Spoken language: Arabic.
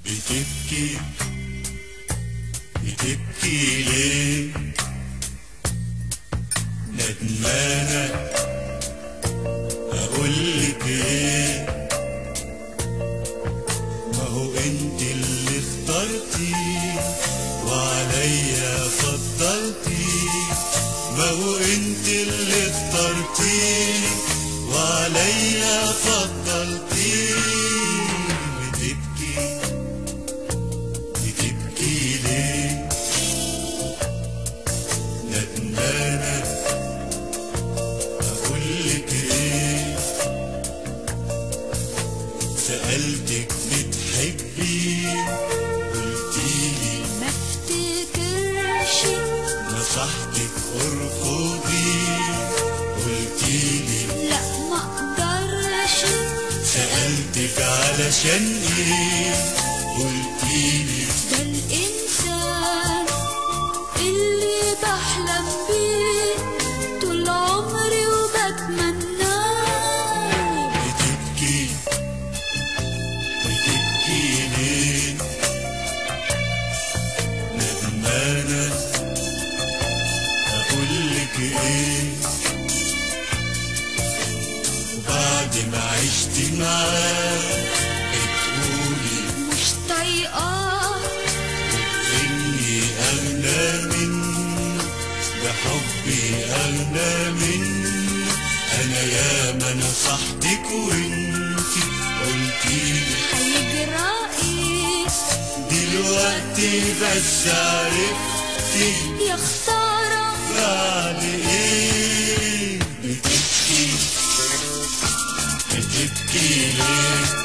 بتبكي بتبكي ليه؟ ندمانة أقولك إيه؟ ما هو انت اللي اخترتي وعليا فضلتي، ما هو انت اللي اخترتي وعليا فضلتي. بتبكي بتبكي ليه؟ ندمانة أقولك إيه؟ سألتك بتحبي قلتيلي ما افتكرش، نصحتك ارفضي قلتيلي لا ما اقدرش. سألتك علشان ايه قلتيلي ده الانسان اللي بحلم بيه طول عمري وبتمناه. بتبكي بتبكي ليه؟ ندمانة أقولك إيه؟ وبعد ما عشت معاه بتقولي مش طايقاه، إني أغنى منه، بحبي أغنى منه. أنا ياما نصحتك وإنتي قلتيلي هيجرى ايه؟ دلوقتي بس عرفتي يا خسارة بعد إيه. بتبكي بتبكي ليه؟